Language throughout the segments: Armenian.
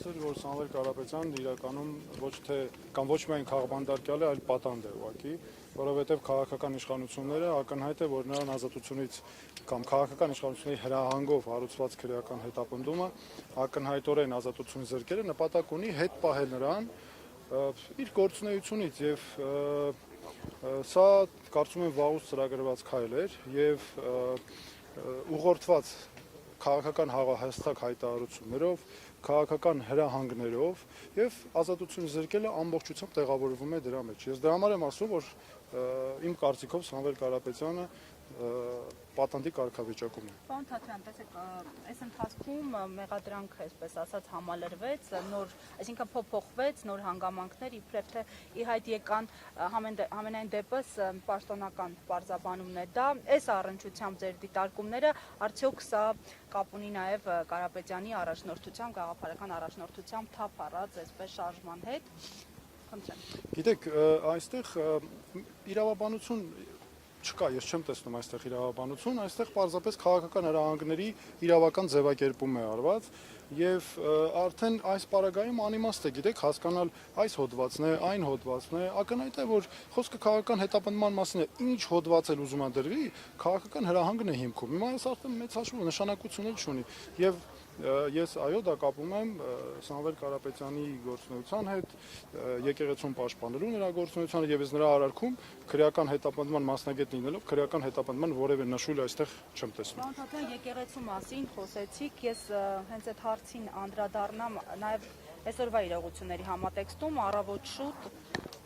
ասել, որ Սամվել Կարապետյանն իրականում ոչ միայն քաղբանդարկյալ է, այլ պատանդ է ուղղակի, որովհետև քաղաքական իշխանությունները ակնհայտ է, որ նրան ազատությունից կամ քաղաքական իշխանությունների հրահանգով հարուցված քրեական հետապնդումը ակնհայտորեն ազատությունից զրկելը նպատակ ունի հետ պահել նրան իր գործունեությունից եւ սա կարծում եմ վաղուց ծրագրված քայլ էր եւ ուղղորդված քաղաքական հստակ հայտարարություններով, քաղաքական հրահանգներով եւ ազատություն զրկելը ամբողջությամբ տեղավորվում է դրա մեջ։ Ես դրա համար եմ ասում, որ իմ կարծիքով Սամվել Կարապետյանը պատանդի կարգավիճակում է։ Պարոն Թաթյան, տեսեք, այս ընթացքում մեղադրանքը, այսպես ասած, համալրվեց, այսինքն փոփոխվեց, նոր հանգամանքներ իբրև թե ի հայտ եկան, համենայն դեպս պաշտոնական պարզաբանումն է դա, այս առնչությամբ ձեր դիտարկումները, արդյոք սա կապ ունի նաև Կարապետյանի առաջնորդությամբ, գաղափարական առաջնորդությամբ թափ առած այսպես շարժման հետ։ Խնդրեմ։ Գիտեք, այստեղ իրավաբանություն չկա, ես չեմ տեսնում այստեղ իրավաբանություն, այստեղ պարզապես քաղաքական հրահանգների իրավական ձևակերպում է արված եւ արդեն այս պարագայում անիմաստ է, գիտեք, հասկանալ այս հոդվածն է, այն հոդվածն է, ակնհայտ է, որ խոսքը քաղաքական հետապնդման մասին է, ինչ հոդված էլ ուզում դրվի, քաղաքական հրահանգն է հիմքում։ Հիմա այս արդեն մեծ հաշվով նշանակություն էլ չունի եւ ես այո դա կապում եմ Սամվել Կարապետյանի գործունեության հետ, եկեղեցուն պաշտպանելու նրա գործունեությանը եւ ես նրա արարքում քրեական հետապնդման մասնագետ լինելով քրեական հետապնդման որևէ նշույլ այստեղ չեմ տեսնում։ Պարոն Թաթյան, եկեղեցու մասին խոսեցիք, ես հենց այդ հարցին անդրադառնամ նաեւ այսօրվա իրողությունների համատեքստում առավոտ շուտ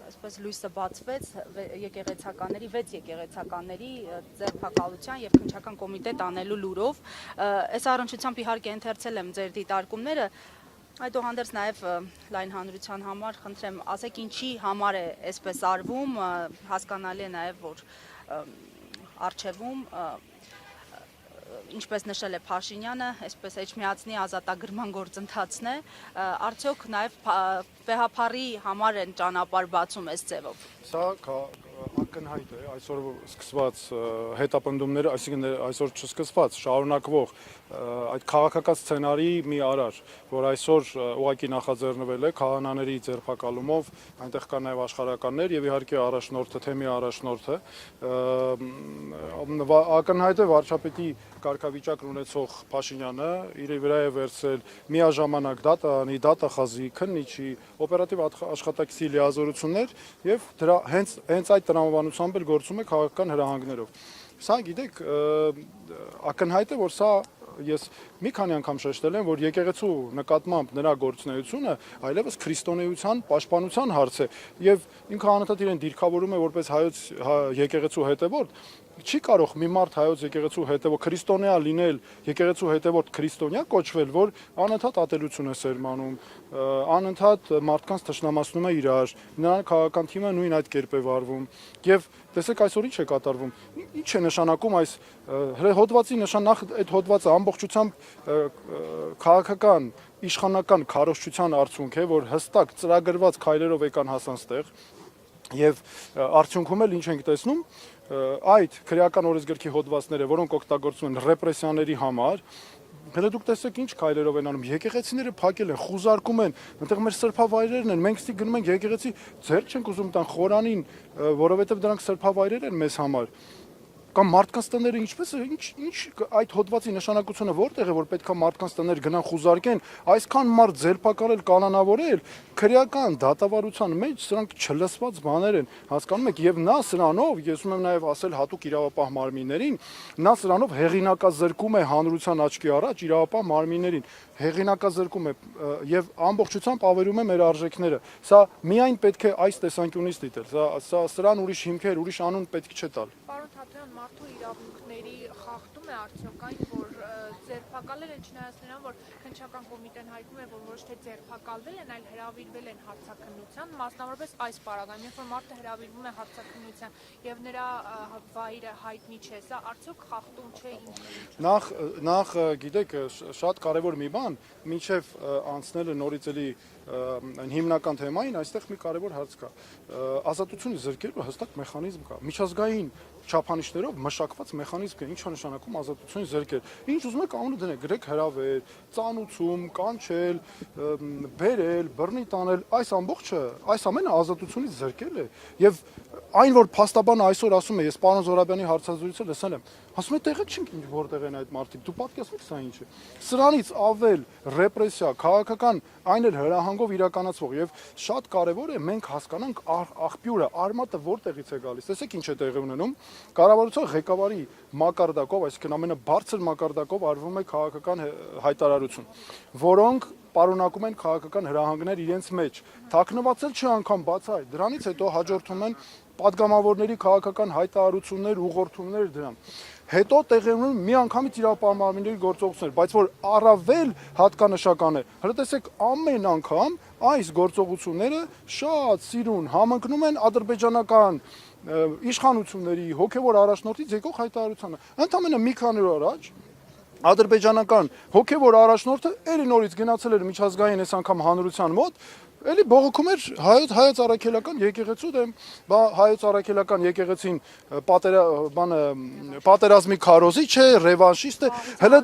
այսպես լույսը բացվեց եկեղեցականների 6 եկեղեցականների ձերբակալության եւ քննչական կոմիտետ անելու լուրով այս առնչությամբ իհարկե ընթերցել եմ ձեր դիտարկումները այդուհանդերձ նաեւ լայն հանրության համար խնդրեմ ասեք ինչի համար է այսպես արվում հասկանալի է նաեւ որ արչեվում ինչպես նշել է Փաշինյանը, այսպես Էջմիածնի ազատագրման գործընթացն է, արդյոք նաև վեհափառի համար են ճանապարհ բացում այս ձևով։ Սա ակնհայտ է այսօր սկսված հետապնդումները, այսինքն այսօր չսկսված, շարունակվող այդ քաղաքական սցենարի մի արար, որ այսօր ուղղակի նախաձեռնվել է քահանաների ձերբակալումով, այնտեղ կան նաև աշխարհականներ եւ իհարկե առաջնորդը, թեմի առաջնորդը, ակնհայտ է վարչապետի կարգավիճակն ունեցող Փաշինյանը իր վրա է վերցրել միաժամանակ դատանի, դատախազի, քննիչի, օպերատիվ աշխատակցի լիազորություններ եւ դրա հենց այդ տրամաբանությամբ էլ գործում է քաղաքական հրահանգներով։ Սա գիտեք, ակնհայտ է, որ սա ես մի քանի անգամ շեշտել եմ, որ եկեղեցու նկատմամբ նրա գործունեությունը այլևս քրիստոնեության պաշտպանության հարց է եւ ինքը անընդհատ իրեն դիրքավորում է որպես հայոց եկեղեցու հետևորդ չի կարող մի մարդ հայոց եկեղեցու հետևորդ քրիստոնյա լինել, եկեղեցու հետևորդ քրիստոնյա կոչվել, որ անընդհատ ատելություն է սերմանում, անընդհատ մարդկանց թշնամացնում է իրար, նրա քաղաքական թիմը նույն այդ կերպ է վարվում եւ տեսեք այսօր ինչ է կատարվում, ինչ է նշանակում այս հոդվածի նախ այդ հոդվածը ամբողջությամբ քաղաքական իշխանական քարոզչության արդյունք է, որ հստակ ծրագրված քայլերով եկան հասան ստեղ եւ արդյունքում էլ ինչ ենք տեսնում այդ քրեական օրենսգրքի հոդվածները, որոնք օգտագործվում են ռեպրեսիաների համար, հենց դուք տեսեք ինչ քայլերով են անում, եկեղեցիները փակել են, խուզարկում են, այնտեղ մեր սրբավայրերն են, մենք ստի գնում ենք եկեղեցի, ձեր չենք ուզում տան խորանին, որովհետեւ դրանք սրբավայրեր են մեզ համար։ Կամ մարդկանց տները ինչպես է, ինչ այդ հոդվածի նշանակությունը որտեղ է, որ պետքա մարդկանց տներ գնան խուզարկեն, այսքան մարդ ձերբակալել, կանոնավորել, քրեական դատավարության մեջ սրանք չլսված բաներ են, հասկանում եք, եւ նա սրանով, ես ուզում եմ նաեւ ասել հատուկ իրավապահ մարմիններին, նա սրանով հեղինակազրկում է հանրության աչքի առաջ իրավապահ մարմիններին, հեղինակազրկում է եւ ամբողջությամբ ավերում է մեր արժեքները։ Սա միայն պետք է այս տեսանկյունից դիտել, սրան ուրիշ հիմքեր, ուրիշ անուն պետք չէ տալ։ Պարոն Թաթյան, մարդու իրավունքների խախտում է արդյոք այն, որ ձերբակալել են չնայած նրան, որ քննչական կոմիտեն հայտնում է, որ ոչ թե ձերբակալվել են, այլ հրավիրվել են հարցաքննության, մասնավորապես այս պարագայում, երբ որ մարդը հրավիրվում է հարցաքննության եւ նրա վայրը հայտնի չէ, սա արդյոք խախտում չէ ինքնին։ Նախ գիտեք, շատ կարևոր մի բան, մինչև անցնելը նորից էլի այն հիմնական թեմային, այստեղ մի կարևոր հարց կա։ Ազատությունը զրկելու հստակ մեխանիզմ կա։ Միջազգային չափանիշներով մշակված մեխանիզմ է, ինչա նշանակում ազատությունից զերկել։ Ինչ ուզում եք անունը դնեք, գրեք հրավեր, ծանուցում, կանչել, բերել, բռնի տանել, այս ամբողջը, այս ամենը ազատությունից զերկել է։ Եվ այն որ փաստաբանը այսօր ասում է, ես պարոն Զորաբյանի հարցազրույցը լսել եմ, ասում է տեղը չենք ինչ որտեղ են այդ մարդիկ, դու պատկերացնու՞մ սա ինչ է։ Սրանից ավել ռեպրեսիա, քաղաքական այն էլ հրահանգով իրականացվող եւ շատ կարեւոր է մենք հասկանանք աղբյուրը, արմատը որտեղից է գալիս։ Տեսեք ինչ է տեղի ունենում։ Կառավարության ղեկավարի մակարդակով, այսինքն ամենաբարձր մակարդակով արվում է քաղաքական հայտարարություն, որոնք պարունակում են քաղաքական հրահանգներ իրենց մեջ։ Թաքնվածել չի անգամ բացահայտ։ Դրանից հետո հաջորդում են պատգամավորների քաղաքական հայտարարություններ, ուղղորդումներ դրան։ Հետո տեղի ունեն միանգամից իրավապահմանների գործողություններ, բայց որ առավել հատկանշական է, հələ տեսեք ամեն անգամ այս գործողությունները շատ սիրուն համընկնում են ադրբեջանական իշխանությունների հոգևոր առաջնորդից եկող հայտարարությանը։ Ընդամենը մի քանի օր առաջ ադրբեջանական հոգևոր առաջնորդը էլի նորից գնացել էր միջազգային այս անգամ հանրության մոտ, էլի բողոքում էր հայոց առաքելական եկեղեցու դեմ, հայոց առաքելական եկեղեցին պատերազմի քարոզիչ է, ռևանշիստ է, հələ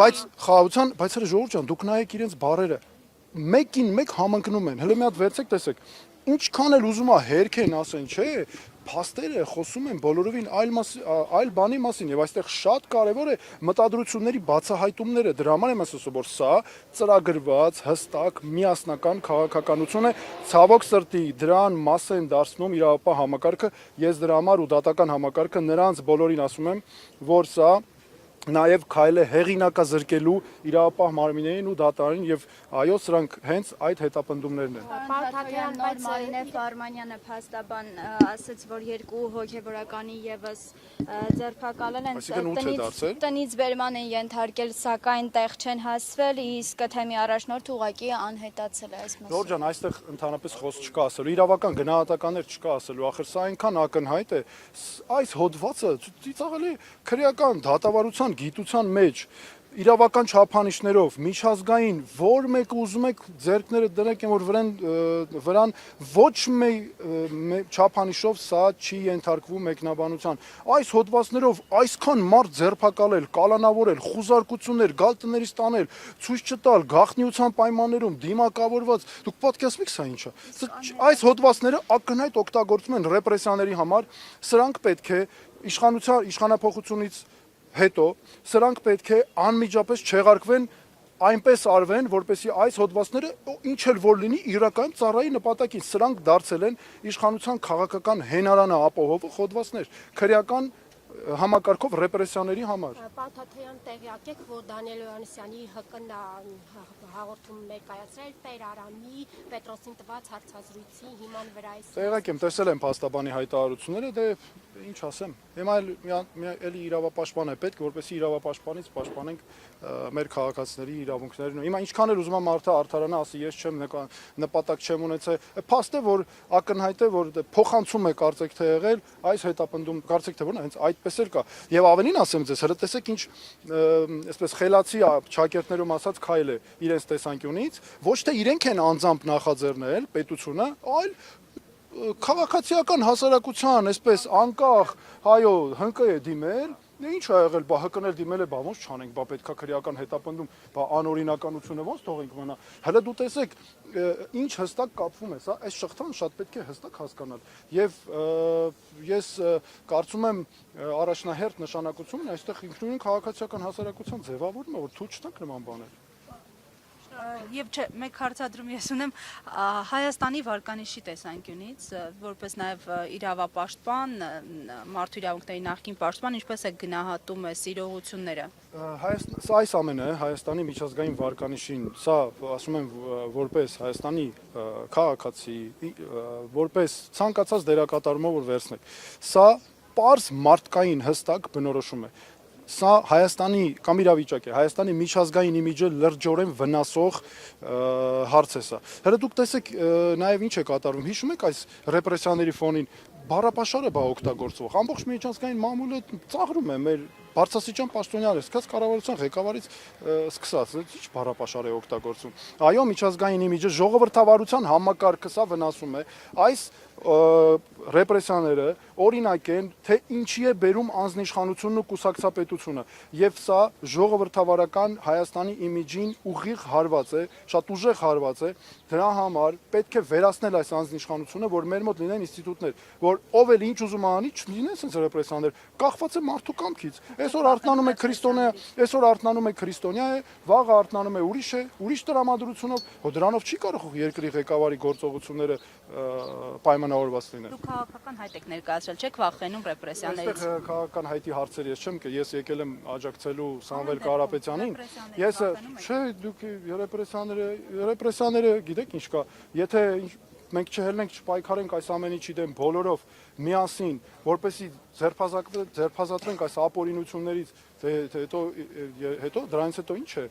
բայց խաղաղության, բայց հələ ժողովուրդ ջան, դուք նայեք իրենց բառերը, մեկին մեկ համընկնում են, հələ մի հատ վերցեք տեսեք, ինչքան էլ ուզում է հերքեն ասեն, չէ, փաստերը խոսում են բոլորովին այլ բանի մասին եւ այստեղ շատ կարեւոր է մտադրությունների բացահայտումները դրա համար եմ ասում որ սա ծրագրված հստակ միասնական քաղաքականություն է ցավոք սրտի դրան մաս են դարձնում իրավապահ համակարգը ես դրա համար ու դատական համակարգը նրանց բոլորին ասում եմ որ սա նաև քայլ է հեղինակազրկելու իրավապահ մարմիններին ու դատարանին եւ այո սրանք հենց այդ հետապնդումներն են։ Պարոն Մարինե Ֆարմանյանը փաստաբան ասաց, որ երկու հոգեվորականի եւս ձերբակալել են տնից բերման են ենթարկել, սակայն տեղ չեն հասվել, իսկ թեմի առաջնորդը ուղղակի անհետացել է այս մասով։ Ժորժ ջան, այստեղ ընդհանրապես խոսք չկա ասելու, իրավական գնահատականներ չկա ասելու, ախր սա այնքան ակնհայտ է, այս հոդվածը ծիծաղել է քրեական դատավարության գիտության մեջ իրավական չափանիշներով միջազգային որ մեկը ուզում եք ձեռքները դրեք որ վրան ոչ մի չափանիշով սա չի ենթարկվում մեկնաբանության այս հոդվածներով այսքան մարդ ձերբակալել կալանավորել խուզարկություններ գալ տներից տանել ցույց չտալ գաղտնիության պայմաններում դիմակավորված դուք պատկերացնում եք սա ինչա այս հոդվածները ակնհայտ օգտագործում են ռեպրեսիաների համար սրանք պետք է իշխանափոխությունից հետո սրանք պետք է անմիջապես չեղարկվեն այնպես արվեն, որպեսզի այս հոդվածները ինչ էլ որ լինի իրական ծառայի նպատակին սրանք դարձել են իշխանության քաղաքական հենարանը ապահովող հոդվածներ քրեական համակարգով ռեպրեսիաների համար։ Պարոն Թաթեյան, տեղյակ եք, որ Դանիել Հովհաննիսյանի ՀԿ հաղորդում ներկայացրել Տեր Արամի Պետրոսին տված հարցազրույցի հիման վրա է։ Տեղյակ եմ, տեսել եմ փաստաբանի հայտարարությունները, դե ինչ ասեմ։ Հիմա էլի իրավապաշտպան է պետք, որպեսզի իրավապաշտպանից պաշտպանենք մեր քաղաքացիների իրավունքներն։ Հիմա ինչքան էլ ուզում եմ մարդը արդարանա, ասի ես չեմ նպատակ չեմ ունեցել։ Փաստ է, որ ակնհայտ է, որ փոխանցում է կարծեք թե եղել, այս հետապնդում կարծեք թե որն է, հենց այդպես էլ կա։ Եվ ավելին ասեմ ձեզ, հələ տեսեք ինչ այսպես խելացի ճակերտներում ասած քայլ է իրենց տեսանկյունից, ոչ թե իրենք են անձամբ նախաձեռնել պետությունը, այլ քաղաքացիական հասարակության այսպես անկախ, հայո, ՀԿ է դիմել, ինչ ա եղել, բա ՀԿ-ն էլ դիմել է, բա ոնց չանենք, բա պետքա քրեական հետապնդում, բա անօրինականությունը ոնց թողենք մնա։ Հələ դու տեսեք, ինչ հստակ կապվում է, սա այս շղթան շատ պետք է հստակ հասկանալ։ Եվ ես կարծում եմ առաջնահերթ նշանակությունն այստեղ ինքնուրույն քաղաքացիական հասարակության ձևավորում է, որ թույլ չտանք նման բաներ։ Եվ չէ, մեկ հարցադրում ես ունեմ Հայաստանի վարկանիշի տեսանկյունից, որպես նաև իրավապաշտպան, մարդու իրավունքների նախկին պաշտպան, ինչպես է գնահատում է սիրողությունները։ Սա այս ամենը Հայաստանի միջազգային վարկանիշին, սա ասում եմ որպես Հայաստանի քաղաքացի, որպես ցանկացած դերակատարումով որ վերցնեք, սա պարզ մարդկային հստակ բնորոշում է։ Սա Հայաստանի կամ իրավիճակ է, Հայաստանի միջազգային իմիջը լրջորեն վնասող հարց է սա։ Հələ դուք տեսեք նաև ինչ է կատարվում, հիշում եք այս ռեպրեսիաների ֆոնին, բառապաշար է բա օգտագործվող։ Ամբողջ միջազգային մամուլը ծաղրում է մեր բարձրաստիճան պաշտոնյաներ, սկսած կառավարության ղեկավարից սկսած, ինչ բառապաշար է օգտագործում։ Այո, միջազգային իմիջը ժողովրդավարության համակարգը սա վնասում է։ Այս ռեպրեսիաները օրինակ են, թե ինչի է բերում անձնիշխանությունն ու կուսակցապետությունը, եւ սա ժողովրդավարական Հայաստանի իմիջին ուղիղ հարված է, շատ ուժեղ հարված է, դրա համար պետք է վերացնել այս անձնիշխանությունը, որ մեր մոտ լինեն ինստիտուտներ, որ ով էլ ինչ ուզում անի, չլինեն sense ռեպրեսիաներ, կախված է մարդու կամքից։ Այսօր արթնանում է քրիստոնյա, այսօր արթնանում է քրիստոնյա է, վաղը արթնանում է ուրիշ տրամադրությունով, հո դրանով չի կարող երկրի ղեկավարի գործողությունները պայմանավորված լինել։ Դուք քաղաքական հայտ եք ներկայացրել, չեք վախենում ռեպրեսիաներից։ Այստեղ քաղաքական հայտի հարցեր ես չեմ, ես եկել եմ աջակցելու Սամվել Կարապետյանին։ Ես չէ, դուք ռեպրեսիաները գիտեք ինչ կա, եթե մենք չհելնենք չպայքարենք այս ամեն ինչի դեմ բոլորով միասին, որպեսզի ձերբազատվենք այս ապօրինություններից, հետո դրանից հետո ինչ է,